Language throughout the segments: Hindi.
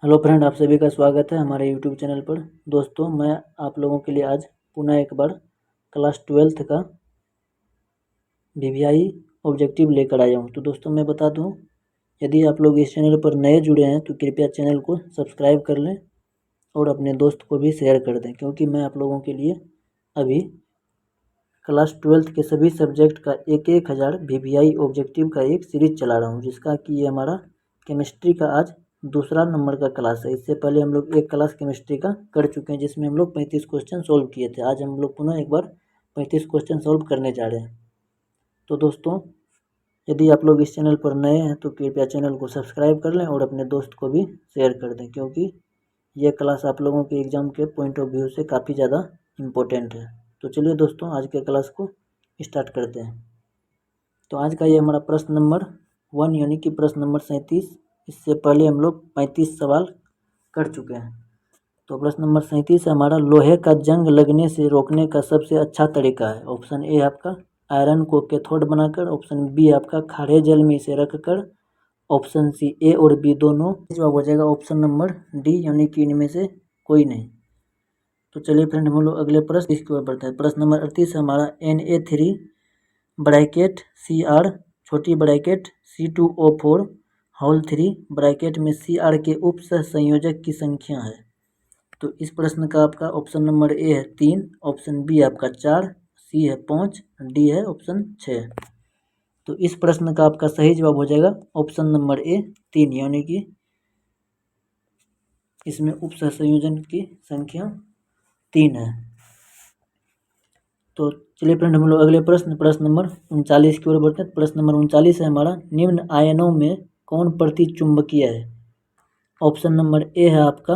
हेलो फ्रेंड, आप सभी का स्वागत है हमारे यूट्यूब चैनल पर। दोस्तों, मैं आप लोगों के लिए आज पुनः एक बार क्लास 12th का वीवीआई ऑब्जेक्टिव लेकर आया हूं। तो दोस्तों, मैं बता दूं, यदि आप लोग इस चैनल पर नए जुड़े हैं तो कृपया चैनल को सब्सक्राइब कर लें और अपने दोस्त को भी शेयर कर दें, क्योंकि मैं आप लोगों के लिए अभी क्लास 12th के सभी सब्जेक्ट का 1000 वीवीआई ऑब्जेक्टिव का एक सीरीज चला रहा हूँ, जिसका कि ये हमारा केमिस्ट्री का आज दूसरा नंबर का क्लास है। इससे पहले हम लोग एक क्लास केमिस्ट्री का कर चुके हैं, जिसमें हम लोग 35 क्वेश्चन सॉल्व किए थे। आज हम लोग पुनः एक बार 35 क्वेश्चन सॉल्व करने जा रहे हैं। तो दोस्तों, यदि आप लोग इस चैनल पर नए हैं तो कृपया चैनल को सब्सक्राइब कर लें और अपने दोस्त को भी शेयर कर दें, क्योंकि ये क्लास आप लोगों के एग्ज़ाम के पॉइंट ऑफ व्यू से काफ़ी ज़्यादा इम्पोर्टेंट है। तो चलिए दोस्तों, आज के क्लास को स्टार्ट करते हैं। तो आज का ये हमारा प्रश्न नंबर 1 यानी कि प्रश्न नंबर 37। इससे पहले हम लोग 35 सवाल कर चुके हैं। तो प्रश्न नंबर 37 है हमारा, लोहे का जंग लगने से रोकने का सबसे अच्छा तरीका है। ऑप्शन ए आपका आयरन को कैथोड बनाकर, ऑप्शन बी आपका खारे जल में इसे रखकर, ऑप्शन सी ए और बी दोनों। जवाब हो जाएगा ऑप्शन नंबर डी, यानी कि इनमें से कोई नहीं। तो चलिए फ्रेंड, हम लोग अगले प्रश्न इसकी ओर बढ़ते हैं। प्रश्न नंबर 38 हमारा, Na3 ब्रैकेट Cr छोटी ब्रैकेट C2O4 होल 3 ब्रैकेट में Cr के उप संयोजक की संख्या है। तो इस प्रश्न का आपका ऑप्शन नंबर ए है 3, ऑप्शन बी आपका 4, सी है 5, डी है ऑप्शन 6। तो इस प्रश्न का आपका सही जवाब हो जाएगा ऑप्शन नंबर ए 3, यानी कि इसमें उप संयोजन की संख्या 3 है। तो चलिए फ्रेंड, हम लोग अगले प्रश्न नंबर 39 की ओर बढ़ते हैं। प्रश्न नंबर 39 है हमारा, निम्न आयनों में कौन प्रतिचुंबकीय है। ऑप्शन नंबर ए है आपका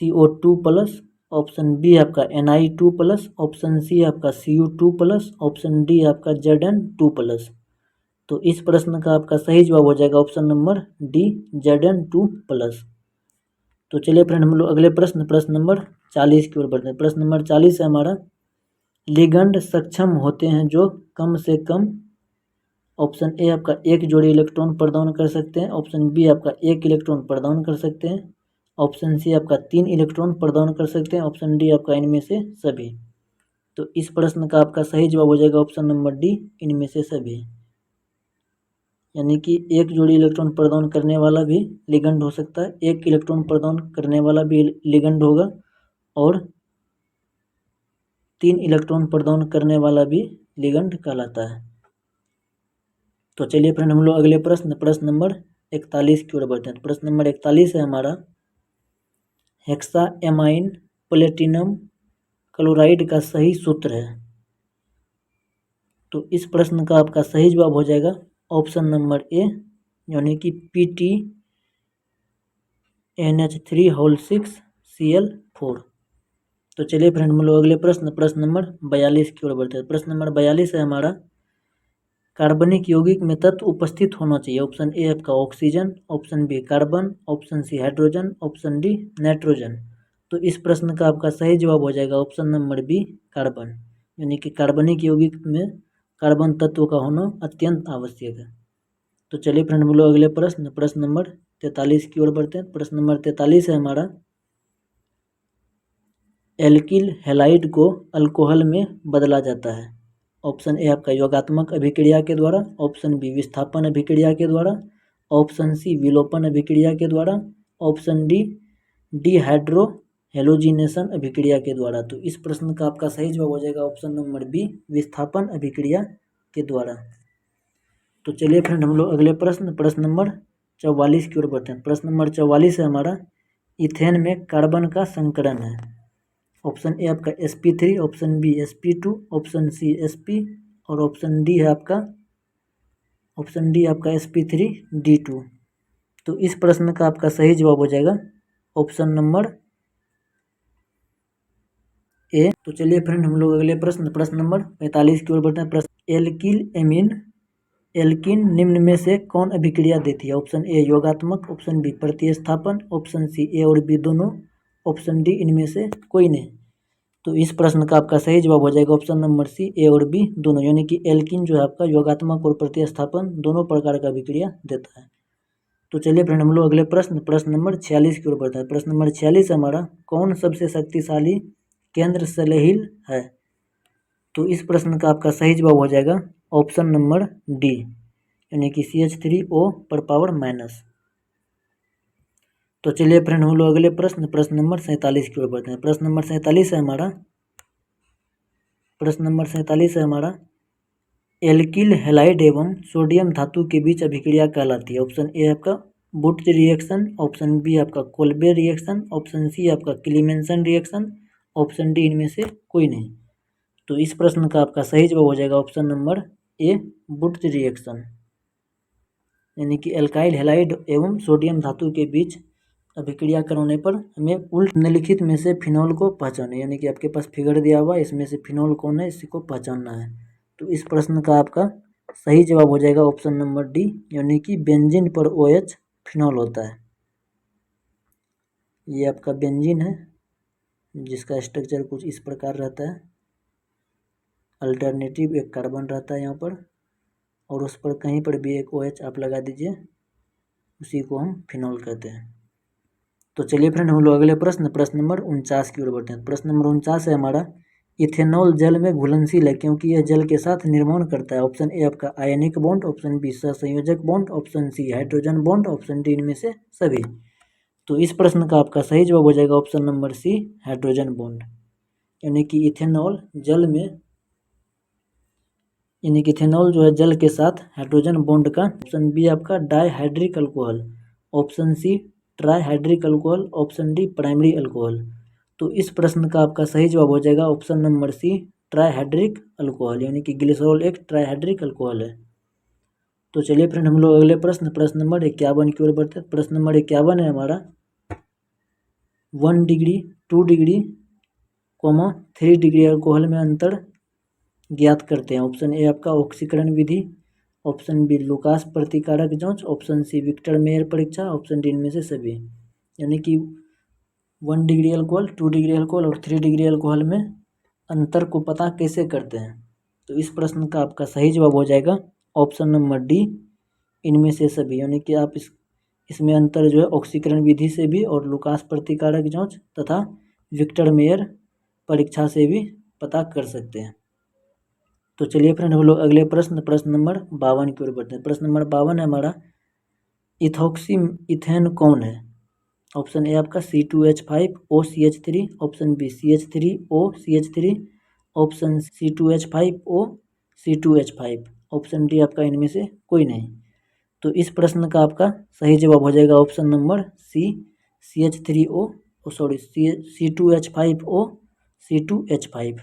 CO2 प्लस, ऑप्शन बी आपका Na2 प्लस, ऑप्शन सी आपका Cu2 प्लस, ऑप्शन डी आपका Zn2 प्लस। तो इस प्रश्न का आपका सही जवाब हो जाएगा option number D, Zn2 plus. तो चलिए फ्रेंड, हम लोग अगले प्रश्न नंबर 40 की ओर बढ़ते हैं। प्रश्न नंबर 40 है हमारा, लिगंड सक्षम होते हैं जो कम से कम, ऑप्शन ए आपका एक जोड़ी इलेक्ट्रॉन प्रदान कर सकते हैं, ऑप्शन बी आपका एक इलेक्ट्रॉन प्रदान कर सकते हैं, ऑप्शन सी आपका 3 इलेक्ट्रॉन प्रदान कर सकते हैं, ऑप्शन डी आपका इनमें से सभी। तो इस प्रश्न का आपका सही जवाब हो जाएगा ऑप्शन नंबर डी, इनमें से सभी। यानी कि एक जोड़ी इलेक्ट्रॉन प्रदान करने वाला भी लिगंड हो सकता है, एक इलेक्ट्रॉन प्रदान करने वाला भी लिगंड होगा, और 3 इलेक्ट्रॉन प्रदान करने वाला भी लिगंड कहलाता है। तो चलिए फ्रेंड, हम लोग अगले प्रश्न नंबर 41 की ओर बढ़ते हैं। प्रश्न नंबर 41 है हमारा, हेक्साएमाइन प्लेटिनम क्लोराइड का सही सूत्र है। तो इस प्रश्न का आपका सही जवाब हो जाएगा ऑप्शन नंबर ए, यानी कि PTNH3 होल 6 Cl4। तो चलिए फ्रेंड, हम लोग अगले प्रश्न नंबर 42 की ओर बढ़ते हैं। प्रश्न नंबर 42 है हमारा, कार्बनिक यौगिक में तत्व उपस्थित होना चाहिए। ऑप्शन ए आपका oxygen, option B carbon, option C hydrogen, option D nitrogen. तो इस प्रश्न का आपका सही जवाब हो जाएगा ऑप्शन नंबर बी, कार्बन। यानी कि कार्बनिक यौगिक में कार्बन तत्व का होना अत्यंत आवश्यक है। तो चलिए फ्रेंड, हम लोग अगले प्रश्न नंबर 43 की ओर बढ़ते हैं। प्रश्न नंबर 43 है हमारा, एल्किल हैलाइड को अल्कोहल में बदला जाता है। ऑप्शन ए आपका योगात्मक अभिक्रिया के द्वारा, ऑप्शन बी विस्थापन अभिक्रिया के द्वारा, ऑप्शन सी विलोपन अभिक्रिया के द्वारा, ऑप्शन डी डिहाइड्रो हेलोजिनेशन अभिक्रिया के द्वारा। तो इस प्रश्न का आपका सही जवाब हो जाएगा ऑप्शन नंबर बी, विस्थापन अभिक्रिया के द्वारा। तो चलिए फ्रेंड, हम लोग अगले प्रश्न नंबर 44 की ओर बढ़ते हैं। प्रश्न नंबर 44 है हमारा, इथेन में कार्बन का संकरण है। ऑप्शन ए आपका sp3, option B sp2, option C sp, और ऑप्शन डी आपका sp3d2। तो इस प्रश्न का आपका सही जवाब हो जाएगा ऑप्शन नंबर ए। तो चलिए फ्रेंड, हम लोग अगले प्रश्न नंबर 45 की ओर बढ़ते हैं। प्रश्न, एल्किन निम्न में से कौन अभिक्रिया देती है। ऑप्शन ए योगात्मक, ऑप्शन बी प्रतिस्थापन, ऑप्शन सी ए और बी दोनों, ऑप्शन डी इनमें से कोई नहीं। तो इस प्रश्न का आपका सही जवाब हो जाएगा ऑप्शन नंबर सी, ए और बी दोनों। यानी कि एल्किन जो है आपका योगात्मक और प्रतिस्थापन दोनों प्रकार का अभिक्रिया देता है। तो चलिए फ्रेंड हम लोग अगले प्रश्न नंबर 46 की ओर बढ़ते हैं। प्रश्न नंबर 46 हमारा, कौन सबसे शक्तिशाली केंद्र सलहील है? तो इस प्रश्न का आपका सही जवाब हो जाएगा ऑप्शन नंबर डी, यानी कि CH3O पर पावर माइनस। तो चलिए फ्रेंड हम लोग अगले प्रश्न नंबर 47 की ओर बढ़ते हैं। प्रश्न नंबर 47 है हमारा, प्रश्न नंबर 47 है हमारा, एल्किल हैलाइड एवं सोडियम धातु के बीच अभिक्रिया कहलाती है। ऑप्शन ए आपका बुट रिएक्शन, ऑप्शन बी आपका कोल्बे रिएक्शन, ऑप्शन सी आपका क्लीमेंसन रिएक्शन, ऑप्शन डी इनमें से कोई नहीं। तो इस प्रश्न का आपका सही जवाब हो जाएगा ऑप्शन नंबर ए, बुट रिएक्शन, यानी कि एल्काइल हैलाइड एवं सोडियम धातु के बीच अभिक्रिया करने पर हमें उल्ट निम्नलिखित में से फिनॉल को पहचाने, यानी कि आपके पास फिगर दिया हुआ है, इसमें से फिनॉल कौन है इसी को पहचानना है। तो इस प्रश्न का आपका सही जवाब हो जाएगा ऑप्शन नंबर डी, यानी कि बेंजीन पर OH फिनॉल होता है। ये आपका बेंजीन है जिसका स्ट्रक्चर कुछ इस प्रकार रहता है, अल्टरनेटिव एक कार्बन रहता है यहाँ पर, और उस पर कहीं पर भी एक OH आप लगा दीजिए, उसी को हम फिनॉल कहते हैं। तो चलिए फ्रेंड हम लोग अगले प्रश्न नंबर 49 की ओर बढ़ते हैं। प्रश्न नंबर 49 है हमारा, इथेनॉल जल में घुलनशील है क्योंकि यह जल के साथ निर्माण करता है। ऑप्शन ए आपका आयनिक बॉन्ड, ऑप्शन बी सहसंयोजक bond, option C hydrogen bond, option D इनमें से सभी। तो इस प्रश्न का आपका सही जवाब हो जाएगा option number C, hydrogen bond, यानी कि इथेनॉल जल में, यानी कि इथेनॉल जो है जल के साथ हाइड्रोजन बॉन्ड का। ऑप्शन बी आपका dihydric alcohol, option C trihydric alcohol, option D primary alcohol. तो इस प्रश्न का आपका सही जवाब हो जाएगा option number C, trihydric alcohol, यानी कि ग्लिसरॉल एक ट्राइहाइड्रिक अल्कोहल है। तो चलिए फ्रेंड हम लोग अगले प्रश्न नंबर 51 की ओर बढ़ते हैं। प्रश्न नंबर 51 है हमारा, 1 डिग्री 2 डिग्री 3 डिग्री अल्कोहल में अंतर ज्ञात करते हैं। ऑप्शन ए आपका ऑक्सीकरण विधि, ऑप्शन बी लुकास प्रतिकारक जांच, ऑप्शन सी विक्टर मेयर परीक्षा, ऑप्शन डी इनमें से सभी। यानी कि 1 डिग्री अल्कोहल, 2 डिग्री अल्कोहल और 3 डिग्री अल्कोहल में अंतर को पता कैसे करते हैं? तो इस प्रश्न का आपका सही जवाब हो जाएगा ऑप्शन नंबर डी, इनमें से सभी। यानी कि आप इसमें अंतर जो है ऑक्सीकरण विधि से भी और लुकास प्रतिकारक जांच तथा विक्टर मेयर परीक्षा से भी पता कर सकते हैं। तो चलिए फ्रेंड हम लोग अगले प्रश्न नंबर 52 की ओर बढ़ते हैं। प्रश्न नंबर 52 है हमारा, इथॉक्सी इथेन कौन है? ऑप्शन ए आपका C2H5OCH3, option B CH3OCH3, option C2H5OC2H5, option D आपका इनमें से कोई नहीं। तो इस प्रश्न का आपका सही जवाब हो जाएगा ऑप्शन नंबर सी, C2H5O C2H5।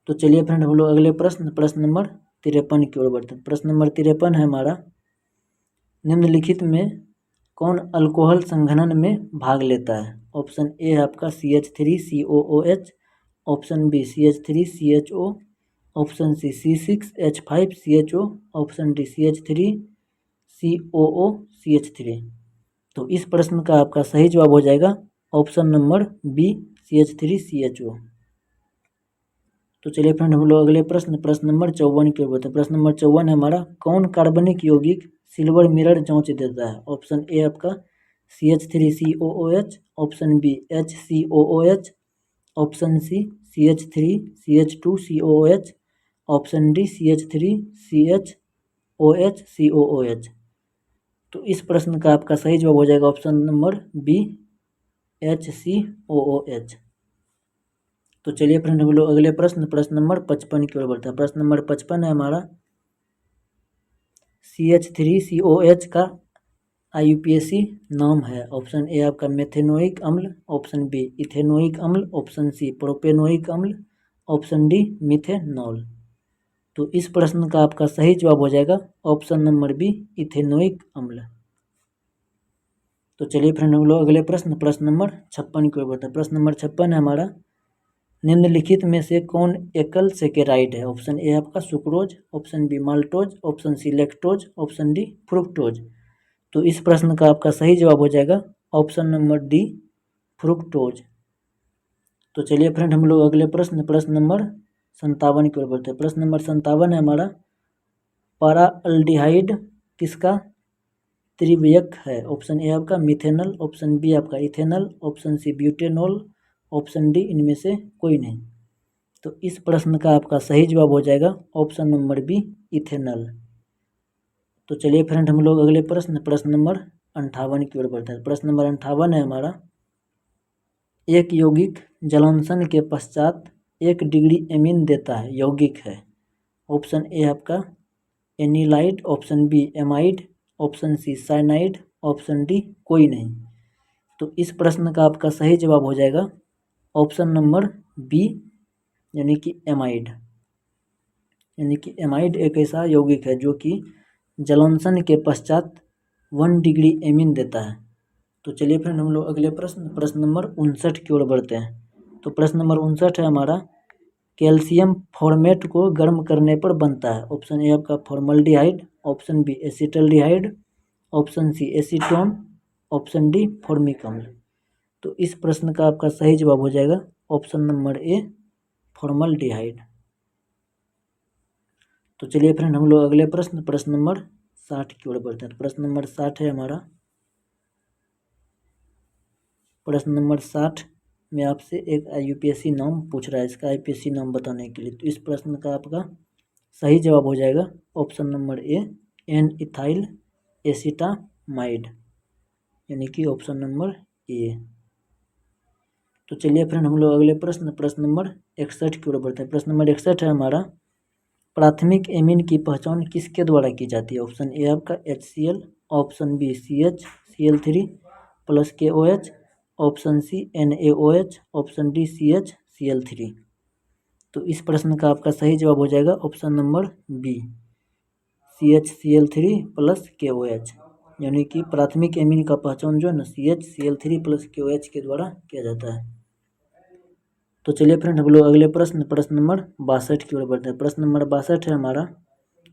तो चलिए फ्रेंड हम लोग अगले प्रश्न नंबर 53 की ओर बढ़ते हैं। प्रश्न नंबर 53 है हमारा, निम्नलिखित में कौन अल्कोहल संघनन में भाग लेता है? ऑप्शन ए आपका CH3COOH, option B CH3CHO, option C C6H5CHO, option D CH3COOCH3। तो इस प्रश्न का आपका सही जवाब हो जाएगा ऑप्शन नंबर बी, CH3CHO। तो चलिए फ्रेंड हम लोग अगले प्रश्न नंबर 54 की ओर बढ़ते हैं। प्रश्न नंबर 54 है हमारा, कौन कार्बनिक यौगिक सिल्वर मिरर जांच देता है? ऑप्शन ए आपका CH3COOH, option B HCOOH, option C CH3CH2COOH, option D CH3CHOHCOOH। तो इस प्रश्न का आपका सही जवाब हो जाएगा ऑप्शन नंबर बी, HCOOH। तो चलिए फ्रेंड हम लोग अगले प्रश्न नंबर 55 की ओर बढ़ते हैं। प्रश्न नंबर 55 है हमारा, CH3COH का IUPAC नाम है। ऑप्शन ए आपका मेथेनोइक अम्ल, ऑप्शन बी इथेनोइक अम्ल, ऑप्शन सी प्रोपेनोइक अम्ल, ऑप्शन डी मिथेनॉल। तो इस प्रश्न का आपका सही जवाब हो जाएगा ऑप्शन नंबर बी, इथेनोइक अम्ल। तो चलिए फ्रेंड हम लोग अगले प्रश्न नंबर 56 की ओर बढ़ते हैं। प्रश्न नंबर 56 है हमारा, निम्नलिखित में से कौन एकल सेकेराइड है? ऑप्शन ए आपका sucrose, option B maltose, option C lactose, option D fructose. तो इस प्रश्न का आपका सही जवाब हो जाएगा ऑप्शन नंबर डी, फ्रुक्टोज। तो चलिए फ्रेंड हम लोग अगले प्रश्न नंबर 57 की ओर बढ़ते हैं। प्रश्न नंबर 57 है हमारा, पारा अल्डिहाइड किसका त्रिव्यक है। ऑप्शन ए आपका मिथेनल, ऑप्शन बी आपका ethanal, option C butanol, option D इनमें से कोई नहीं। तो इस प्रश्न का आपका सही जवाब हो जाएगा ऑप्शन नंबर बी इथेनल। तो चलिए फ्रेंड हम लोग अगले प्रश्न नंबर 58 की ओर बढ़ते हैं। प्रश्न नंबर 58 है हमारा, एक यौगिक जलांशन के पश्चात 1 डिग्री एमीन देता है, यौगिक है। ऑप्शन ए आपका anilide, option B amide, option C cyanide, option D कोई नहीं। तो इस प्रश्न का आपका सही जवाब हो जाएगा ऑप्शन नंबर बी यानी कि एमाइड। यानी कि एमाइड एक ऐसा यौगिक है जो कि जलांशन के पश्चात 1 डिग्री एमीन देता है। तो चलिए फ्रेंड हम लोग अगले प्रश्न नंबर 59 की ओर बढ़ते हैं। तो प्रश्न नंबर 59 है हमारा, कैल्शियम फॉर्मेट को गर्म करने पर बनता है। ऑप्शन ए आपका formaldehyde, option B acetaldehyde, option C acetone, option D formic अम्ल। तो इस प्रश्न का आपका सही जवाब हो जाएगा ऑप्शन नंबर ए फॉर्मल्डिहाइड। तो चलिए फ्रेंड हम लोग अगले प्रश्न नंबर 60 की ओर बढ़ते हैं। प्रश्न नंबर 60 है हमारा, प्रश्न नंबर 60 में आपसे एक यूपीएससी नाम पूछ रहा है, इसका आईपीएससी नाम बताने के लिए। तो इस प्रश्न का आपका सही जवाब हो जाएगा option number A N ethyl acetamide, यानी कि ऑप्शन नंबर ए। तो चलिए फ्रेंड हम लोग अगले प्रश्न नंबर 61 की ओर बढ़ते हैं। प्रश्न नंबर 61 है हमारा, प्राथमिक एमीन की पहचान किसके द्वारा की जाती है। ऑप्शन ए आपका HCl, option B CH CL3 + KOH, option C NaOH, option D CHCl3। तो इस प्रश्न का आपका सही जवाब हो जाएगा option number B CHCl3 + KOH, यानी कि प्राथमिक एमीन का पहचान जो है ना CHCl3 + KOH के द्वारा किया जाता है। तो चलिए फ्रेंड हम लोग अगले प्रश्न नंबर 62 की ओर बढ़ते हैं। प्रश्न नंबर 62 है हमारा,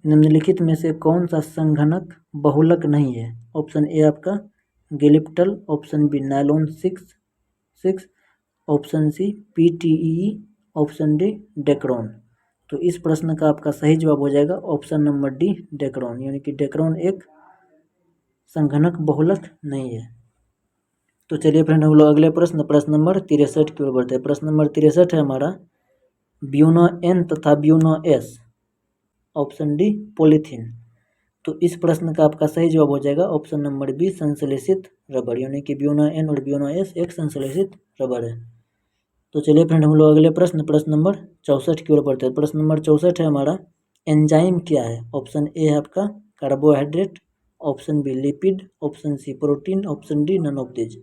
निम्नलिखित में से कौन सा संघनक बहुलक नहीं है। ऑप्शन ए आपका glyptal, option B nylon 6, option C PTEE, option D Dacron. तो इस प्रश्न का आपका सही जवाब हो जाएगा ऑप्शन नंबर डी डेक्रोन, यानी कि डेक्रोन एक संघनक बहुलक नहीं है। तो चलिए फ्रेंड हम लोग अगले प्रश्न नंबर 63 की ओर बढ़ते हैं। प्रश्न नंबर 63 है हमारा, ब्यूनो N तथा buono S, option D polythene. तो इस प्रश्न का आपका सही जवाब हो जाएगा ऑप्शन नंबर बी संश्लेषित रबर, यानी कि ब्यूनो N और ब्यूनो S एक संश्लेषित रबर है। तो चलिए फ्रेंड हम लोग अगले प्रश्न नंबर 64 की ओर बढ़ते हैं। प्रश्न नंबर 64 है हमारा, एंजाइम क्या है। ऑप्शन ए है आपका carbohydrate, option B lipid, option C protein, option D none of these.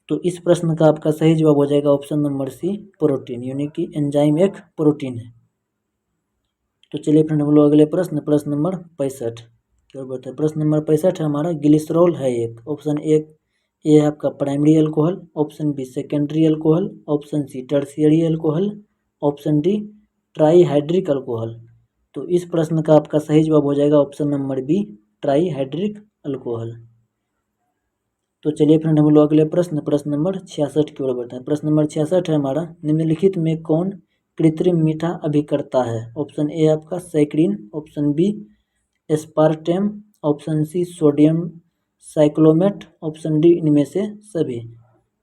तो इस प्रश्न का आपका सही जवाब हो जाएगा ऑप्शन नंबर सी प्रोटीन, यानी कि एंजाइम एक प्रोटीन है। तो चलिए फ्रेंड हम लोग अगले प्रश्न नंबर 65 की ओर बढ़ते हैं। प्रश्न नंबर 65 है हमारा, ग्लिसरॉल है एक। ऑप्शन ए है आपका primary alcohol, option B secondary alcohol, option C tertiary alcohol, option D trihydric alcohol. तो इस प्रश्न का आपका सही जवाब हो जाएगा option number B trihydric alcohol. तो चलिए फ्रेंड हम लोग अगले प्रश्न नंबर 66 की ओर बढ़ते हैं। प्रश्न नंबर 66 है हमारा, निम्नलिखित में कौन कृत्रिम मीठा अभिकर्ता है। ऑप्शन ए आपका saccharin, option B aspartame, option C sodium cyclamate, option D इनमें से सभी।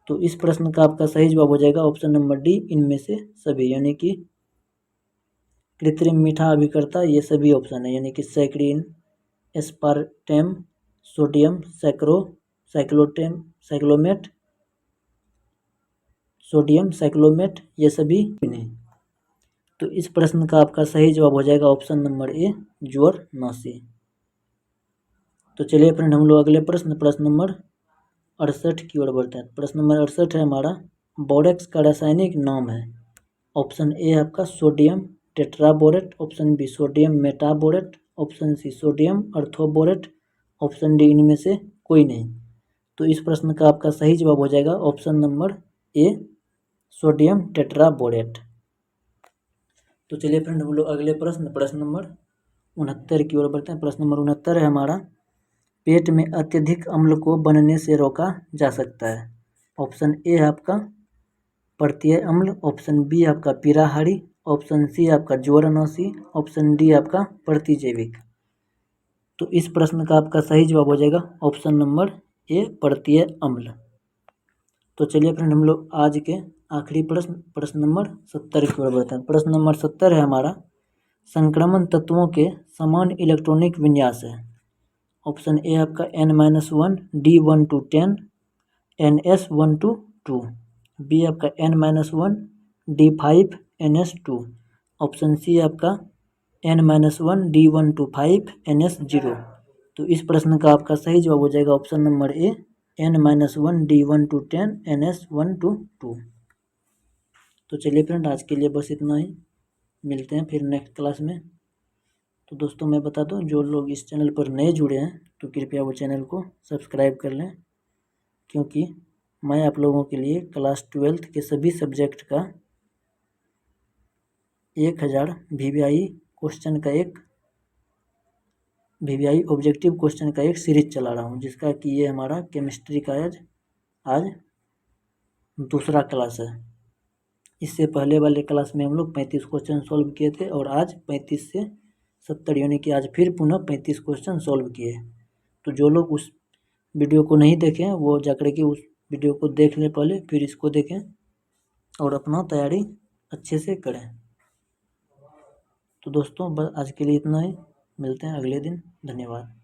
तो इस प्रश्न का आपका सही जवाब हो जाएगा ऑप्शन नंबर डी इनमें से सभी, यानी कि कृत्रिम मीठा अभिकर्ता ये सभी ऑप्शन है, यानी कि saccharin, aspartame, sodium cyclamate, sodium cyclamate ये सभी नहीं। तो इस प्रश्न का आपका सही जवाब हो जाएगा ऑप्शन नंबर ए ज्वरनाशी। तो चलिए फ्रेंड हम लोग अगले प्रश्न नंबर 68 की ओर बढ़ते हैं। प्रश्न नंबर 68 है हमारा, बोरेक्स का रासायनिक नाम है। ऑप्शन ए आपका sodium tetraborate, option B sodium metaborate, option C sodium orthoborate, option D इनमें से कोई नहीं। तो इस प्रश्न का आपका सही जवाब हो जाएगा ऑप्शन नंबर ए सोडियम टेट्राबोरेट। तो चलिए फ्रेंड हम लोग अगले प्रश्न नंबर 69 की ओर बढ़ते हैं। प्रश्न नंबर 69 है हमारा, पेट में अत्यधिक अम्ल को बनने से रोका जा सकता है। ऑप्शन ए है आपका प्रत्यय अम्ल, ऑप्शन बी आपका पीराहारी, ऑप्शन सी आपका ज्वरनाशी, ऑप्शन डी आपका प्रतिजैविक। तो इस प्रश्न का आपका सही जवाब हो जाएगा ऑप्शन नंबर ए, परतीय अम्ल। तो चलिए फ्रेंड, हम लोग आज के आखिरी प्रश्न नंबर 70 की ओर बढ़ते हैं। प्रश्न नंबर 70 है हमारा, संक्रमण तत्वों के समान इलेक्ट्रॉनिक विन्यास है। ऑप्शन ए आपका N-1 D1 to 10 NS1 to 2, B आपका N-1 D5 NS2, option C आपका N-1 D1 to 5 NS0। तो इस प्रश्न का आपका सही जवाब हो जाएगा option number A, N-1 D1 to 10 NS1 to 2। तो चलिए फ्रेंड, आज के लिए बस इतना ही, मिलते हैं फिर नेक्स्ट क्लास में। तो दोस्तों मैं बता दूं, जो लोग इस चैनल पर नए जुड़े हैं तो कृपया वो चैनल को सब्सक्राइब कर लें, क्योंकि मैं आप लोगों के लिए क्लास 12th के सभी सब्जेक्ट का 1000 VVI क्वेश्चन का एक VVI ऑब्जेक्टिव क्वेश्चन का एक सीरीज चला रहा हूँ, जिसका कि ये हमारा केमिस्ट्री का आज दूसरा क्लास है। इससे पहले वाले क्लास में हम लोग 35 क्वेश्चन सॉल्व किए थे और आज 35 से 70 यानी कि आज फिर पुनः 35 क्वेश्चन सॉल्व किए। तो जो लोग उस वीडियो को नहीं देखें वो जाकर के उस वीडियो को देख लें पहले, फिर इसको देखें और अपना तैयारी अच्छे से करें। तो दोस्तों बस आज के लिए इतना ही, मिलते हैं अगले दिन। धन्यवाद।